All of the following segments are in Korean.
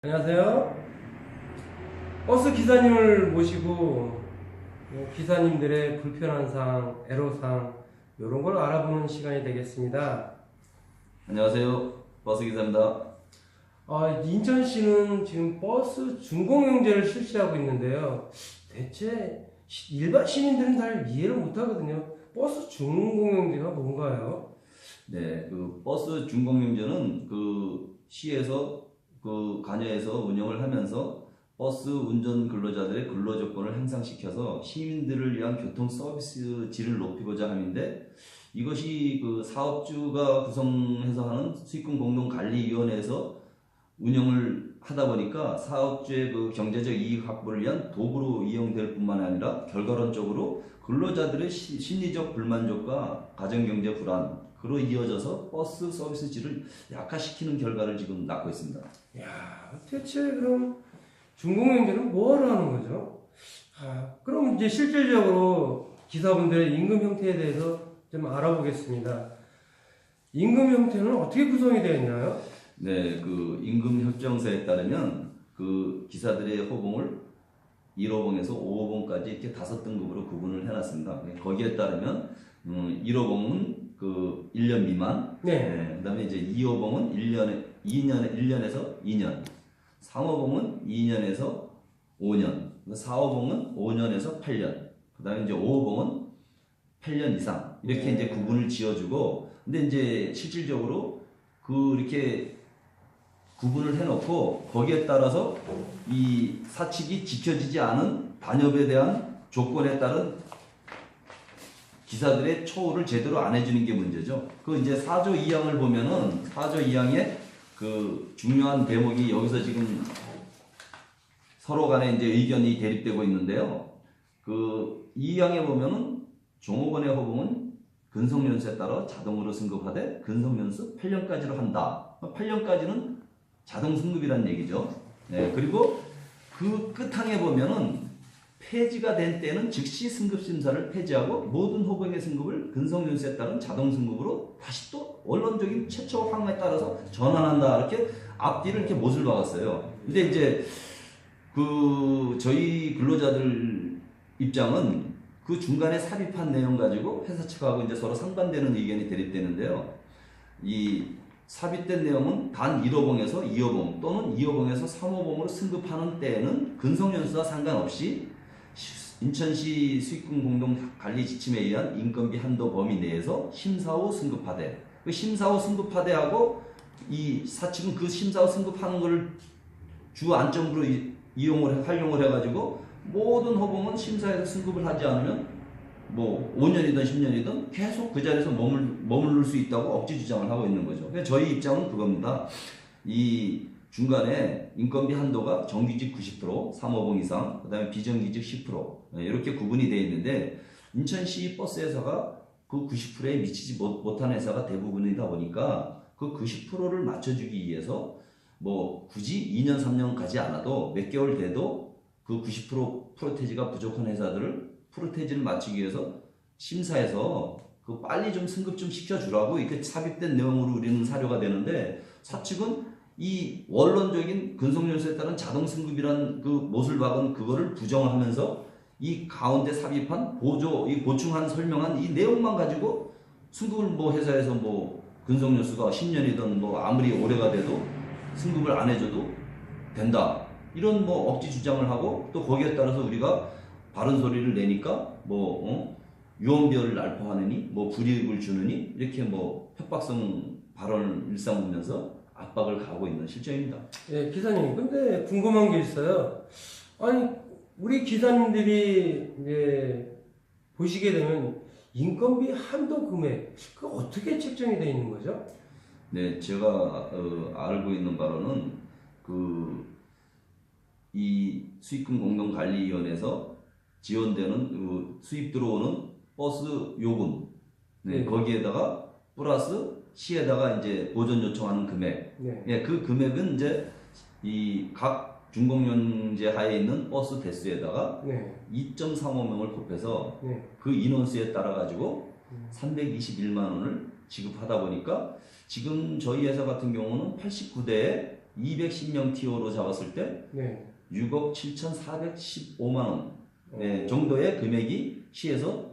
안녕하세요. 버스 기사님을 모시고 기사님들의 불편한 사항, 애로사항 이런 걸 알아보는 시간이 되겠습니다. 안녕하세요. 버스 기사입니다. 인천시는 지금 버스 준공영제를 실시하고 있는데요. 대체 일반 시민들은 잘 이해를 못하거든요. 버스 준공영제가 뭔가요? 네, 그 버스 준공영제는 그 시에서 그 관여해서 운영을 하면서 버스 운전 근로자들의 근로 조건을 향상시켜서 시민들을 위한 교통 서비스 질을 높이고자 함인데, 이것이 그 사업주가 구성해서 하는 수익금 공동관리위원회에서 운영을 하다 보니까 사업주의 그 경제적 이익 확보를 위한 도구로 이용될 뿐만 아니라 결과론적으로 근로자들의 심리적 불만족과 가정경제 불안, 그로 이어져서 버스 서비스 질을 약화시키는 결과를 지금 낳고 있습니다. 대체 그럼 준공영제는 뭐하러 하는 거죠? 그럼 이제 실질적으로 기사분들의 임금 형태에 대해서 좀 알아보겠습니다. 임금 형태는 어떻게 구성이 되어 있나요? 네, 그 임금 협정서에 따르면 그 기사들의 호봉을 1호봉에서 5호봉까지 이렇게 5등급으로 구분을 해놨습니다. 거기에 따르면 1호봉은 그 1년 미만, 네. 그다음에 이제 2호봉은 1년에서 2년, 3호봉은 2년에서 5년, 4호봉은 5년에서 8년, 그다음에 이제 5호봉은 8년 이상 이렇게 이제 구분을 지어주고, 근데 이제 실질적으로 그 이렇게 구분을 해놓고 거기에 따라서 이 사칙이 지켜지지 않은 단협에 대한 조건에 따른 기사들의 처우를 제대로 안 해주는 게 문제죠. 그 이제 4조 2항을 보면은 4조 2항에 그 중요한 대목이 여기서 지금 서로 간에 이제 의견이 대립되고 있는데요. 그 2항에 보면은 종업원의 호봉은 근속연수에 따라 자동으로 승급하되 근속연수 8년까지로 한다. 8년까지는 자동 승급이라는 얘기죠. 네, 그리고 그 끝항에 보면은 폐지가 된 때는 즉시 승급 심사를 폐지하고 모든 호봉의 승급을 근속연수에 따른 자동 승급으로 다시 또 원론적인 최초 항에 따라서 전환한다. 이렇게 앞뒤를 이렇게 못을 박았어요. 근데 이제 그 저희 근로자들 입장은 그 중간에 삽입한 내용 가지고 회사 측하고 이제 서로 상반되는 의견이 대립되는데요. 이 삽입된 내용은 단 1호봉에서 2호봉 또는 2호봉에서 3호봉으로 승급하는 때에는 근속연수와 상관없이 인천시 수익금 공동관리 지침에 의한 인건비 한도 범위 내에서 심사 후 승급하되, 그 심사 후 승급하되하고 이 사측은 그 심사 후 승급하는 것을 주 안점으로 활용을 해가지고 모든 호봉은 심사에서 승급을 하지 않으면 뭐 5년이든 10년이든 계속 그 자리에서 머무를 수 있다고 억지 주장을 하고 있는 거죠. 그래서 저희 입장은 그겁니다. 이 중간에 인건비 한도가 정규직 90%, 3호봉 이상, 그 다음에 비정규직 10% 이렇게 구분이 되어 있는데, 인천시 버스 회사가 그 90%에 미치지 못한 회사가 대부분이다 보니까 그 90%를 맞춰주기 위해서 뭐 굳이 2년 3년 가지 않아도 몇 개월 돼도 그 90% 프로테지가 부족한 회사들을 프로테지를 맞추기 위해서 심사해서 그 빨리 좀 승급 좀 시켜주라고 이렇게 삽입된 내용으로 우리는 사료가 되는데, 사측은 이 원론적인 근속연수에 따른 자동 승급이라는 그 못을 박은 그거를 부정하면서 이 가운데 삽입한 이 보충한 설명한 이 내용만 가지고 승급을 뭐 회사에서 뭐 근속연수가 10년이든 뭐 아무리 오래가 돼도 승급을 안 해줘도 된다, 이런 뭐 억지 주장을 하고, 또 거기에 따라서 우리가 바른 소리를 내니까 유언비어를 날포하느니 뭐 불이익을 주느니 이렇게 뭐 협박성 발언을 일삼으면서 압박을 가하고 있는 실정입니다. 예, 기사님. 근데 궁금한 게 있어요. 아니, 우리 기사님들이 이제 보시게 되면 인건비 한도 금액, 그 어떻게 책정이 되어 있는 거죠? 네, 제가 알고 있는 바로는 이 수익금 공동관리위원회에서 지원되는 그 수입 들어오는 버스 요금, 네, 거기에다가 플러스 시에다가 이제 보전 요청하는 금액, 네, 그 금액은 이제 이 각 준공연제 하에 있는 버스 대수에다가 2.35명을 곱해서 그 인원수에 따라 가지고 321만 원을 지급하다 보니까 지금 저희 회사 같은 경우는 89대에 210명 TO로 잡았을 때 네. 6억 7,415만 원 정도의 금액이 시에서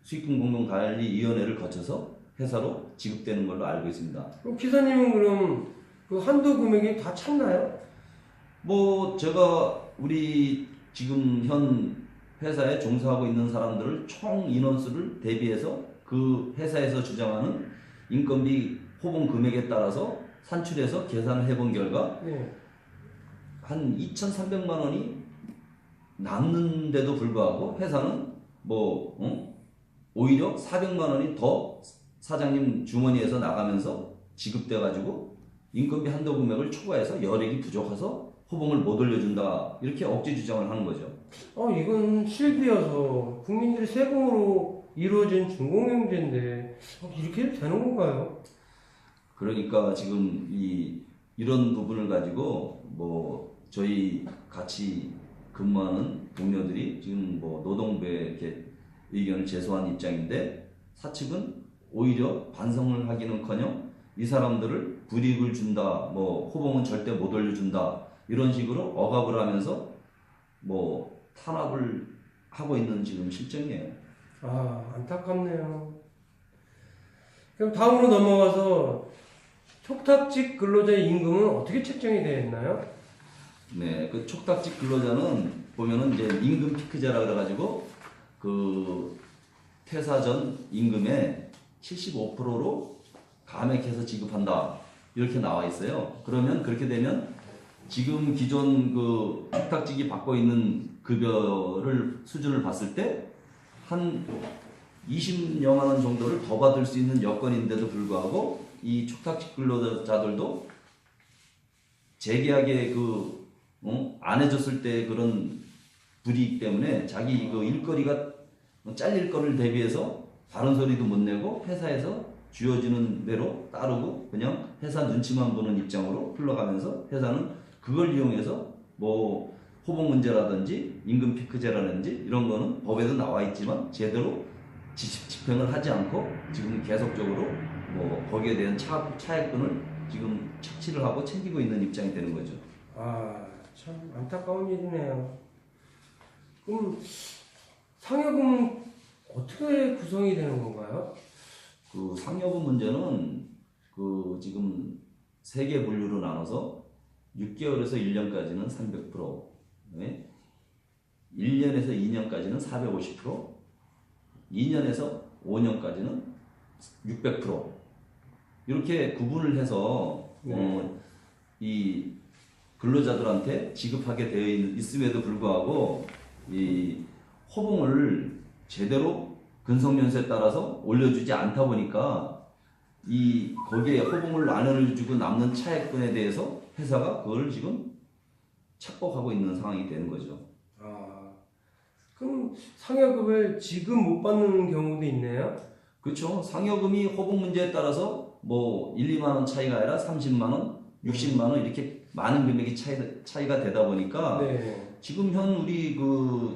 수익금공동관리위원회를 거쳐서 회사로 지급되는 걸로 알고 있습니다. 그럼 기사님은 그럼 그 한도 금액이 다 찼나요? 뭐 제가 우리 지금 현 회사에 종사하고 있는 사람들을 총 인원수를 대비해서 그 회사에서 주장하는 인건비 호봉 금액에 따라서 산출해서 계산을 해본 결과 네. 한 2,300만 원이 남는데도 불구하고 회사는 오히려 400만 원이 더 사장님 주머니에서 나가면서 지급돼 가지고 인건비 한도 금액을 초과해서 여력이 부족해서 호봉을 못 올려준다 이렇게 억지 주장을 하는 거죠. 이건 실비여서 국민들의 세금으로 이루어진 중공영제인데 이렇게 해도 되는 건가요? 그러니까 지금 이런 부분을 가지고 저희 같이 근무하는 동료들이 지금 노동부에 이렇게 의견을 제소한 입장인데 사측은 오히려 반성을 하기는커녕 이 사람들을 불이익을 준다, 호봉은 절대 못 올려준다 이런 식으로 억압을 하면서 탄압을 하고 있는 지금 실정이에요. 안타깝네요. 그럼 다음으로 넘어가서 촉탁직 근로자의 임금은 어떻게 책정이 되어 있나요? 네, 그 촉탁직 근로자는 보면은 이제 임금 피크제라 그래가지고 그 퇴사 전 임금의 75%로 감액해서 지급한다 이렇게 나와 있어요. 그러면 그렇게 되면 지금 기존 그 촉탁직이 받고 있는 급여를 수준을 봤을 때 한 20여만 원 정도를 더 받을 수 있는 여건인데도 불구하고 이 촉탁직 근로자들도 재계약에 안 해줬을 때 그런 불이익 때문에 자기 그 일거리가 잘릴 거를 대비해서 다른 소리도 못 내고 회사에서 쥐어주는 대로 따르고 그냥 회사 눈치만 보는 입장으로 흘러가면서 회사는 그걸 이용해서 호봉 문제라든지 임금 피크제라든지 이런 거는 법에도 나와 있지만 제대로 집행을 하지 않고 지금 계속적으로 거기에 대한 차액분을 지금 착취를 하고 챙기고 있는 입장이 되는 거죠. 참 안타까운 일이네요. 그럼 상여금은 어떻게 구성이 되는 건가요? 그 상여금 문제는 지금 세 개 분류로 나눠서 6개월에서 1년까지는 300%, 1년에서 2년까지는 450%, 2년에서 5년까지는 600% 이렇게 구분을 해서 이 근로자들한테 지급하게 되어 있음에도 불구하고 이 호봉을 제대로 근속연수에 따라서 올려주지 않다 보니까 거기에 호봉을 안 올려주고 남는 차액분에 대해서 회사가 그걸 지금 착복하고 있는 상황이 되는 거죠. 그럼 상여금을 지금 못 받는 경우도 있네요? 그렇죠. 상여금이 호봉 문제에 따라서 1, 2만 원 차이가 아니라 30만 원, 60만 원 이렇게 많은 금액이 차이가 되다 보니까 지금 현 우리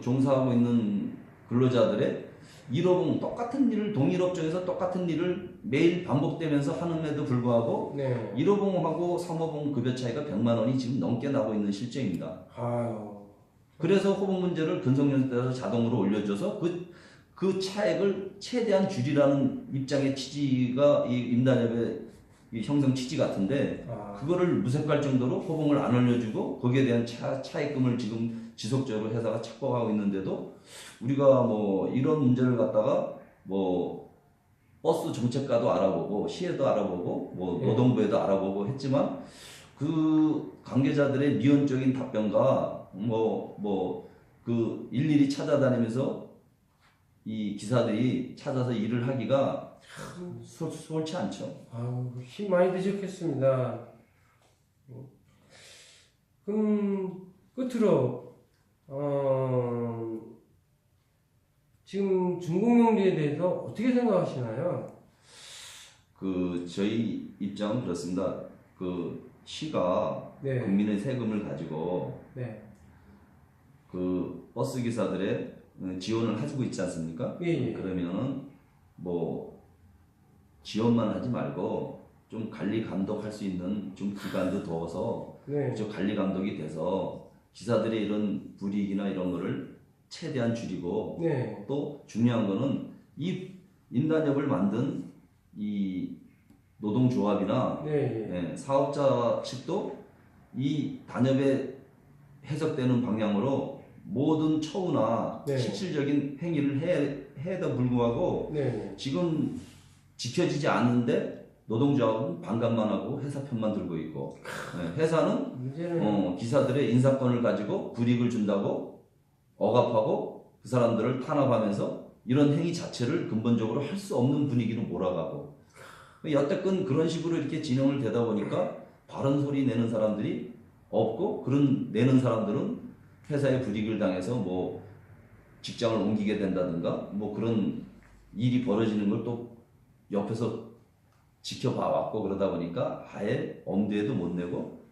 종사하고 있는 근로자들의 일호봉 똑같은 일을 동일 업종에서 똑같은 일을 매일 반복되면서 하는데도 불구하고 1호봉하고 3호봉 급여 차이가 100만 원이 지금 넘게 나고 있는 실정입니다. 그래서 호봉 문제를 근속연수에 따라서 자동으로 올려줘서 그 차액을 최대한 줄이라는 입장의 취지가 이 임단협의 형성 취지 같은데 그거를 무색할 정도로 호봉을 안 올려주고 거기에 대한 차액금을 지금 지속적으로 회사가 착복하고 있는데도 우리가 이런 문제를 갖다가 버스 정책과도 알아보고 시에도 알아보고 노동부에도 알아보고 했지만 그 관계자들의 미온적인 답변과 일일이 찾아다니면서 이 기사들이 찾아서 일을 하기가 수월치 않죠. 힘 많이 드셨겠습니다. 그럼 끝으로 지금 준공영제에 대해서 어떻게 생각하시나요? 저희 입장은 그렇습니다. 시가 국민의 세금을 가지고 버스 기사들의 지원을 해주고 있지 않습니까? 그러면은 지원만 하지 말고 좀 관리 감독할 수 있는 좀 기관도 둬서 네. 저 관리 감독이 돼서 기사들의 이런 불이익이나 이런 거를 최대한 줄이고 네. 또 중요한 거는 이 인단협을 만든 이 노동조합이나 네. 사업자 측도 이 단협에 해석되는 방향으로 모든 처우나 네. 실질적인 행위를 해도 불구하고 네. 지금 지켜지지 않는데 노동조합은 반감만 하고 회사 편만 들고 있고 회사는 문제는 기사들의 인사권을 가지고 불이익을 준다고 억압하고 그 사람들을 탄압하면서 이런 행위 자체를 근본적으로 할 수 없는 분위기로 몰아가고 여태껏 그런 식으로 이렇게 진행을 되다 보니까 바른 소리 내는 사람들이 없고 그런 내는 사람들은 회사에 불이익을 당해서 뭐 직장을 옮기게 된다든가 뭐 그런 일이 벌어지는 걸 또 옆에서 지켜봐 왔고 그러다 보니까 아예 엄두에도 못 내고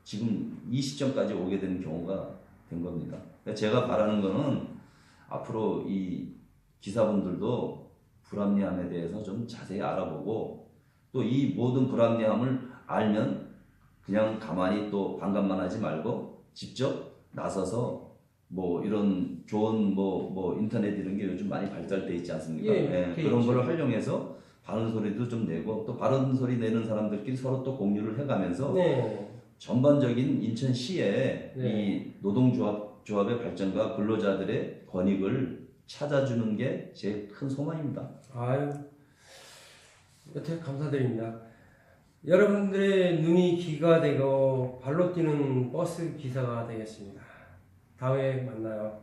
지금 이 시점까지 오게 된 경우가 된 겁니다. 그러니까 제가 바라는 거는 앞으로 이 기사분들도 불합리함에 대해서 좀 자세히 알아보고 또 이 모든 불합리함을 알면 그냥 가만히 또 반감만 하지 말고 직접 나서서 뭐 이런 좋은 뭐 인터넷 이런 게 요즘 많이 발달돼 있지 않습니까? 그런 거를 활용해서 바른 소리도 좀 내고 또 바른 소리 내는 사람들끼리 서로 또 공유를 해가면서 네. 전반적인 인천시의 네. 이 노동조합의 발전과 근로자들의 권익을 찾아주는 게 제 큰 소망입니다. 아유, 여태 감사드립니다. 여러분들의 눈이 귀가 되고 발로 뛰는 버스 기사가 되겠습니다. 다음에 만나요.